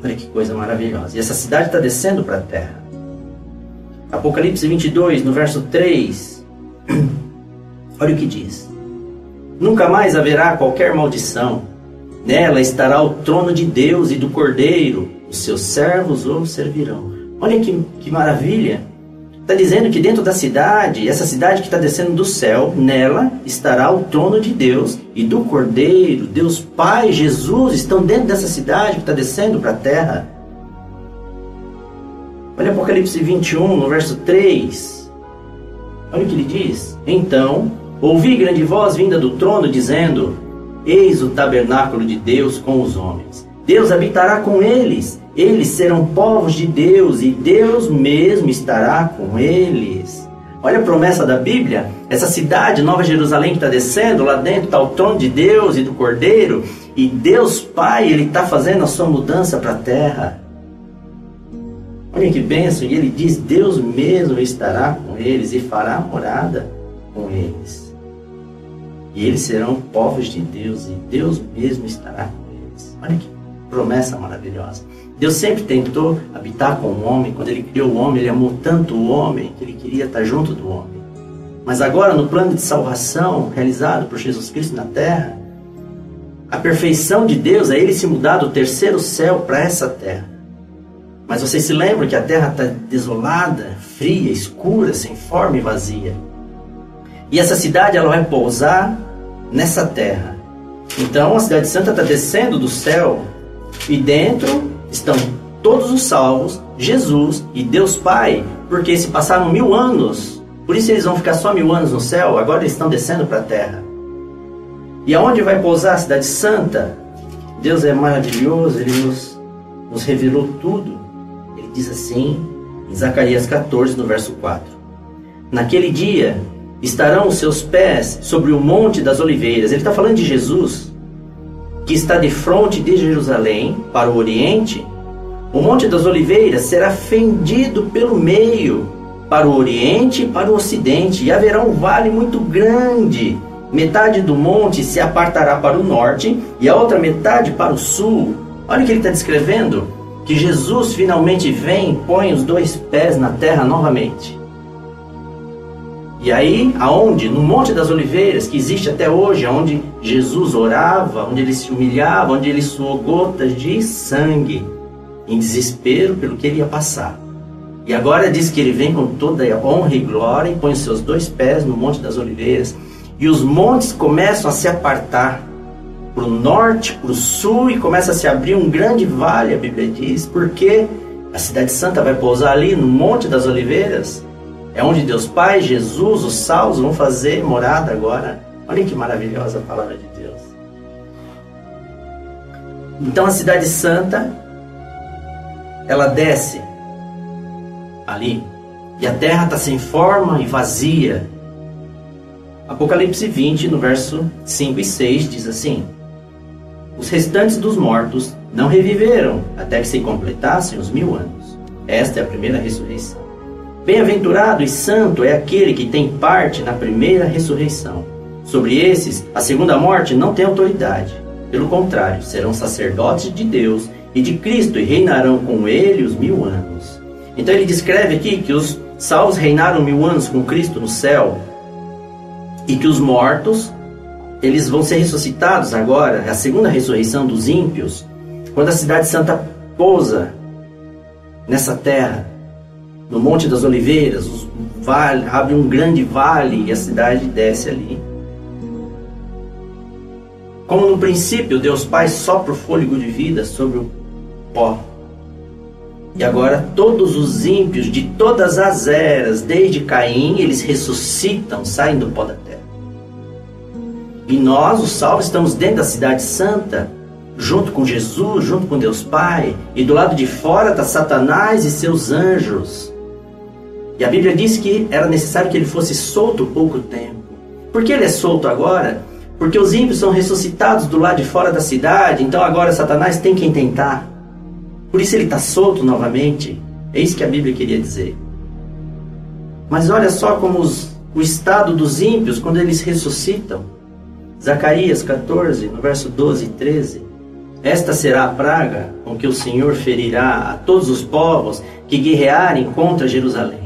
Speaker 1: Olha que coisa maravilhosa. E essa cidade está descendo para a Terra. Apocalipse 22, no verso 3, olha o que diz: nunca mais haverá qualquer maldição, nela estará o trono de Deus e do Cordeiro, os seus servos o servirão. Olha que maravilha, está dizendo que dentro da cidade, essa cidade que está descendo do céu, nela estará o trono de Deus e do Cordeiro. Deus Pai, Jesus estão dentro dessa cidade que está descendo para a terra. Olha Apocalipse 21, no verso 3. Olha o que ele diz: então ouvi grande voz vinda do trono, dizendo: eis o tabernáculo de Deus com os homens. Deus habitará com eles. Eles serão povos de Deus e Deus mesmo estará com eles. Olha a promessa da Bíblia. Essa cidade, Nova Jerusalém, que está descendo, lá dentro está o trono de Deus e do Cordeiro. E Deus Pai, Ele está fazendo a sua mudança para a terra. Olha que bênção. E Ele diz, Deus mesmo estará com eles e fará morada com eles. E eles serão povos de Deus e Deus mesmo estará com eles. Olha que promessa maravilhosa. Deus sempre tentou habitar com o homem. Quando Ele criou o homem, Ele amou tanto o homem que Ele queria estar junto do homem. Mas agora, no plano de salvação realizado por Jesus Cristo na terra, a perfeição de Deus é Ele se mudar do terceiro céu para essa terra. Mas vocês se lembram que a terra está desolada, fria, escura, sem forma e vazia. E essa cidade ela vai pousar nessa terra. Então a cidade santa está descendo do céu e dentro estão todos os salvos, Jesus e Deus Pai, porque se passaram 1000 anos, por isso eles vão ficar só 1000 anos no céu, agora eles estão descendo para a terra. E aonde vai pousar a cidade santa? Deus é maravilhoso, Ele nos revelou tudo. Ele diz assim, em Zacarias 14, no verso 4. Naquele dia estarão os seus pés sobre o monte das oliveiras. Ele está falando de Jesus, que está de frente de Jerusalém para o oriente. O monte das oliveiras será fendido pelo meio, para o oriente e para o ocidente, e haverá um vale muito grande. Metade do monte se apartará para o norte e a outra metade para o sul. Olha o que ele está descrevendo, que Jesus finalmente vem e põe os 2 pés na terra novamente. E aí, aonde? No Monte das Oliveiras, que existe até hoje, onde Jesus orava, onde Ele se humilhava, onde Ele suou gotas de sangue, em desespero pelo que Ele ia passar. E agora diz que Ele vem com toda a honra e glória e põe os seus 2 pés no Monte das Oliveiras. E os montes começam a se apartar para o norte, para o sul, e começa a se abrir um grande vale, a Bíblia diz, porque a cidade santa vai pousar ali no Monte das Oliveiras. É onde Deus Pai, Jesus, os salvos vão fazer morada agora. Olha que maravilhosa a palavra de Deus. Então a cidade santa, ela desce ali. E a terra está sem forma e vazia. Apocalipse 20, no verso 5 e 6, diz assim: os restantes dos mortos não reviveram até que se completassem os 1000 anos. Esta é a primeira ressurreição. Bem-aventurado e santo é aquele que tem parte na primeira ressurreição. Sobre esses, a segunda morte não tem autoridade. Pelo contrário, serão sacerdotes de Deus e de Cristo e reinarão com Ele os 1000 anos. Então ele descreve aqui que os salvos reinaram 1000 anos com Cristo no céu e que os mortos, eles vão ser ressuscitados agora, a segunda ressurreição dos ímpios, quando a cidade santa pousa nessa terra. No Monte das Oliveiras, abre um grande vale e a cidade desce ali. Como no princípio Deus Pai sopra o fôlego de vida sobre o pó. E agora todos os ímpios de todas as eras, desde Caim, eles ressuscitam, saem do pó da terra. E nós, os salvos, estamos dentro da cidade santa, junto com Jesus, junto com Deus Pai. E do lado de fora está Satanás e seus anjos. E a Bíblia diz que era necessário que ele fosse solto pouco tempo. Por que ele é solto agora? Porque os ímpios são ressuscitados do lado de fora da cidade, então agora Satanás tem quem tentar. Por isso ele está solto novamente. É isso que a Bíblia queria dizer. Mas olha só como o estado dos ímpios quando eles ressuscitam. Zacarias 14, no verso 12 e 13. Esta será a praga com que o Senhor ferirá a todos os povos que guerrearem contra Jerusalém.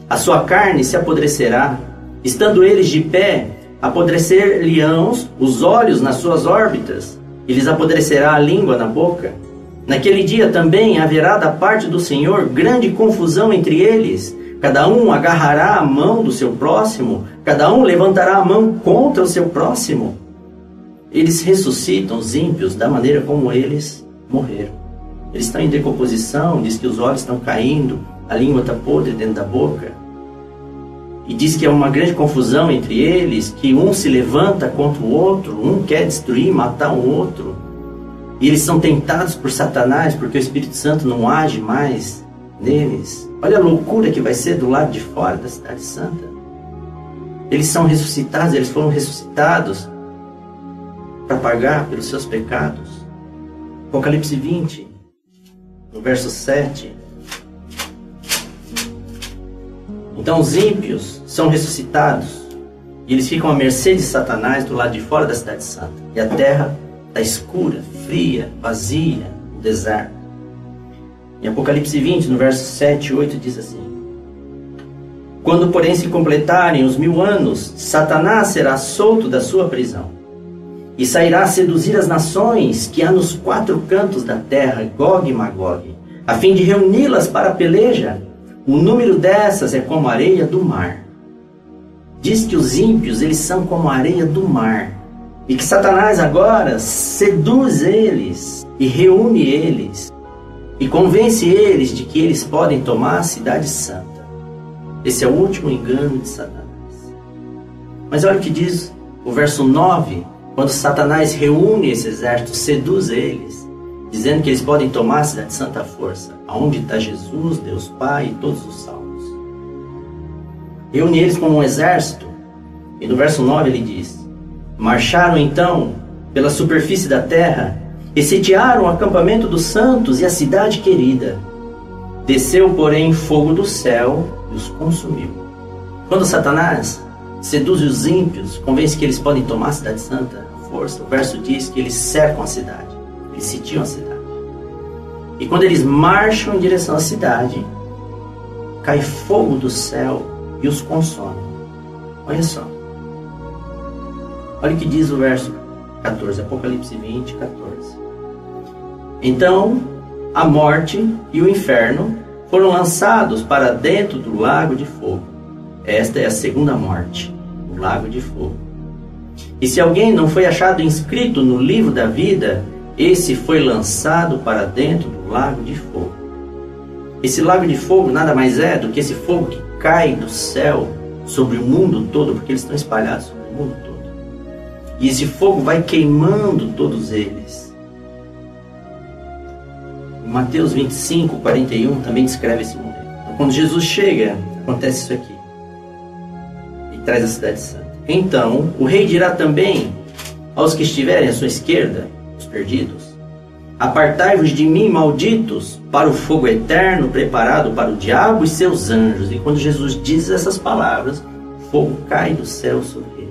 Speaker 1: A sua carne se apodrecerá, estando eles de pé, apodrecer-lhe-ão os olhos nas suas órbitas, e lhes apodrecerá a língua na boca. Naquele dia também haverá da parte do Senhor grande confusão entre eles. Cada um agarrará a mão do seu próximo, cada um levantará a mão contra o seu próximo. Eles ressuscitam os ímpios da maneira como eles morreram. Eles estão em decomposição, diz que os olhos estão caindo, a língua está podre dentro da boca. E diz que é uma grande confusão entre eles, que um se levanta contra o outro, um quer destruir, matar o outro. E eles são tentados por Satanás, porque o Espírito Santo não age mais neles. Olha a loucura que vai ser do lado de fora da cidade santa. Eles são ressuscitados, eles foram ressuscitados para pagar pelos seus pecados. Apocalipse 20, no verso 7. Então os ímpios são ressuscitados e eles ficam à mercê de Satanás do lado de fora da cidade santa. E a terra está escura, fria, vazia, no deserto. Em Apocalipse 20, no verso 7 e 8, diz assim: quando, porém, se completarem os 1000 anos, Satanás será solto da sua prisão e sairá a seduzir as nações que há nos 4 cantos da terra, Gog e Magog, a fim de reuni-las para a peleja. O número dessas é como a areia do mar. Diz que os ímpios, eles são como a areia do mar. E que Satanás agora seduz eles e reúne eles e convence eles de que eles podem tomar a cidade santa. Esse é o último engano de Satanás. Mas olha o que diz o verso 9, quando Satanás reúne esse exército, seduz eles, dizendo que eles podem tomar a cidade santa à força, aonde está Jesus, Deus Pai e todos os salvos. Reúne eles como um exército, e no verso 9 ele diz: marcharam então pela superfície da terra e sitiaram o acampamento dos santos e a cidade querida. Desceu, porém, fogo do céu e os consumiu. Quando Satanás seduz os ímpios, convence que eles podem tomar a cidade santa à força, o verso diz que eles cercam a cidade, eles sitiam a cidade. E quando eles marcham em direção à cidade, cai fogo do céu e os consome. Olha só. Olha o que diz o verso 14, Apocalipse 20, 14. Então, a morte e o inferno foram lançados para dentro do lago de fogo. Esta é a segunda morte, o lago de fogo. E se alguém não foi achado inscrito no livro da vida, esse foi lançado para dentro do lago de fogo. Esse lago de fogo nada mais é do que esse fogo que cai do céu sobre o mundo todo, porque eles estão espalhados sobre o mundo todo. E esse fogo vai queimando todos eles. Mateus 25, 41 também descreve esse momento. Então, quando Jesus chega, acontece isso aqui. E traz a cidade santa. Então, o rei dirá também aos que estiverem à sua esquerda, os perdidos: apartai-vos de mim, malditos, para o fogo eterno preparado para o diabo e seus anjos. E quando Jesus diz essas palavras, o fogo cai do céu sobre eles.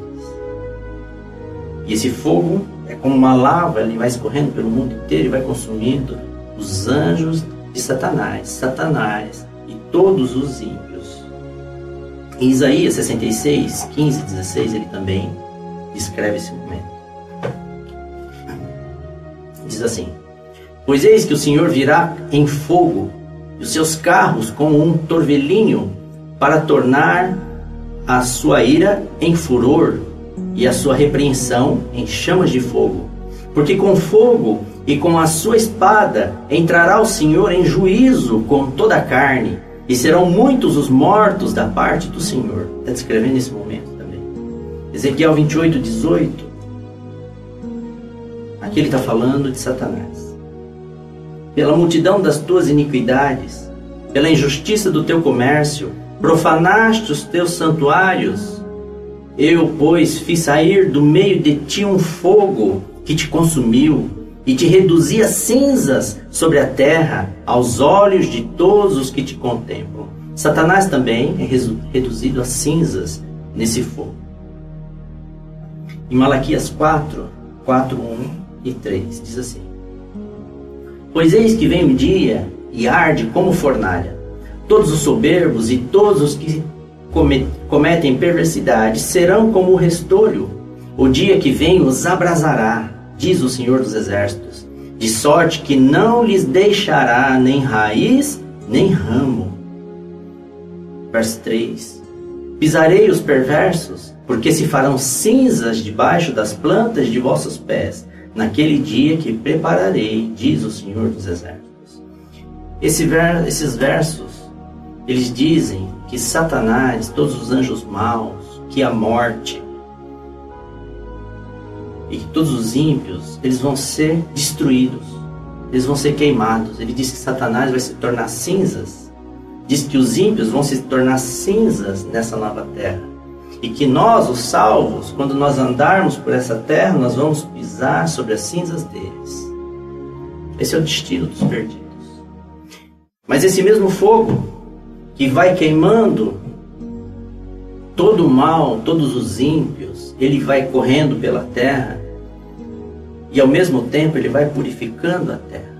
Speaker 1: E esse fogo é como uma lava, ele vai escorrendo pelo mundo inteiro e vai consumindo os anjos de Satanás e todos os ímpios. Em Isaías 66, 15 e 16, ele também descreve esse momento. Diz assim: pois eis que o Senhor virá em fogo, e os seus carros como um torvelinho, para tornar a sua ira em furor, e a sua repreensão em chamas de fogo. Porque com fogo e com a sua espada entrará o Senhor em juízo com toda a carne, e serão muitos os mortos da parte do Senhor. Está descrevendo esse momento também. Ezequiel 28, 18. Aqui ele está falando de Satanás. Pela multidão das tuas iniquidades, pela injustiça do teu comércio, profanaste os teus santuários. Eu, pois, fiz sair do meio de ti um fogo que te consumiu, e te reduzi a cinzas sobre a terra, aos olhos de todos os que te contemplam. Satanás também é reduzido a cinzas nesse fogo. Em Malaquias 4, 1 e 3, diz assim: pois eis que vem o dia, e arde como fornalha. Todos os soberbos e todos os que cometem perversidade serão como o restolho. O dia que vem os abrasará, diz o Senhor dos Exércitos, de sorte que não lhes deixará nem raiz, nem ramo. Verso 3. Pisarei os perversos, porque se farão cinzas debaixo das plantas de vossos pés, naquele dia que prepararei, diz o Senhor dos Exércitos. Esses versos eles dizem que Satanás, todos os anjos maus, que a morte e que todos os ímpios, eles vão ser destruídos, eles vão ser queimados. Ele diz que Satanás vai se tornar cinzas, diz que os ímpios vão se tornar cinzas nessa nova terra, e que nós, os salvos, quando nós andarmos por essa terra, nós vamos pisar sobre as cinzas deles. Esse é o destino dos perdidos. Mas esse mesmo fogo que vai queimando todo o mal, todos os ímpios, ele vai correndo pela terra e ao mesmo tempo ele vai purificando a terra.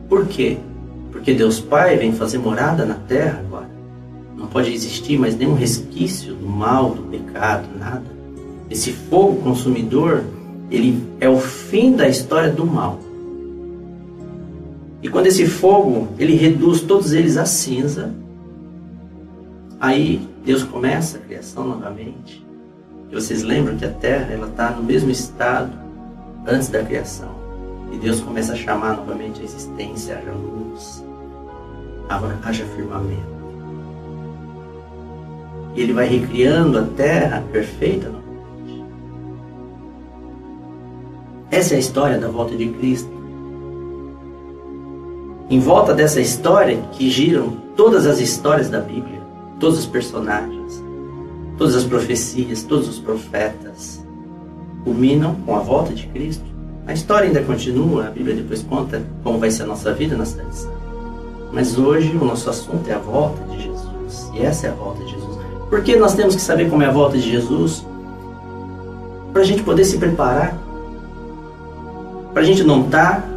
Speaker 1: Por quê? Porque Deus Pai vem fazer morada na terra agora. Não pode existir mais nenhum resquício do mal, do pecado, nada. Esse fogo consumidor, ele é o fim da história do mal. E quando esse fogo, ele reduz todos eles a cinza, aí Deus começa a criação novamente. E vocês lembram que a terra, ela está no mesmo estado antes da criação. E Deus começa a chamar novamente a existência, haja luz, haja firmamento. E Ele vai recriando a terra perfeita novamente. Essa é a história da volta de Cristo. Em volta dessa história que giram todas as histórias da Bíblia, todos os personagens, todas as profecias, todos os profetas, culminam com a volta de Cristo. A história ainda continua, a Bíblia depois conta como vai ser a nossa vida na Cidade Santa. Mas hoje o nosso assunto é a volta de Jesus. E essa é a volta de Jesus. Por que nós temos que saber como é a volta de Jesus? Para a gente poder se preparar. Para a gente não estar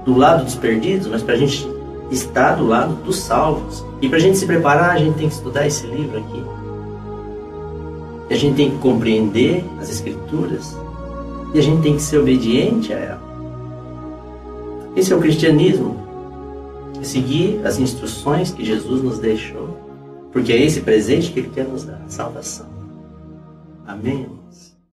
Speaker 1: do lado dos perdidos, mas para a gente estar do lado dos salvos. E para a gente se preparar, a gente tem que estudar esse livro aqui. E a gente tem que compreender as Escrituras. E a gente tem que ser obediente a ela. Esse é o cristianismo. É seguir as instruções que Jesus nos deixou. Porque é esse presente que Ele quer nos dar, a salvação. Amém, irmãos?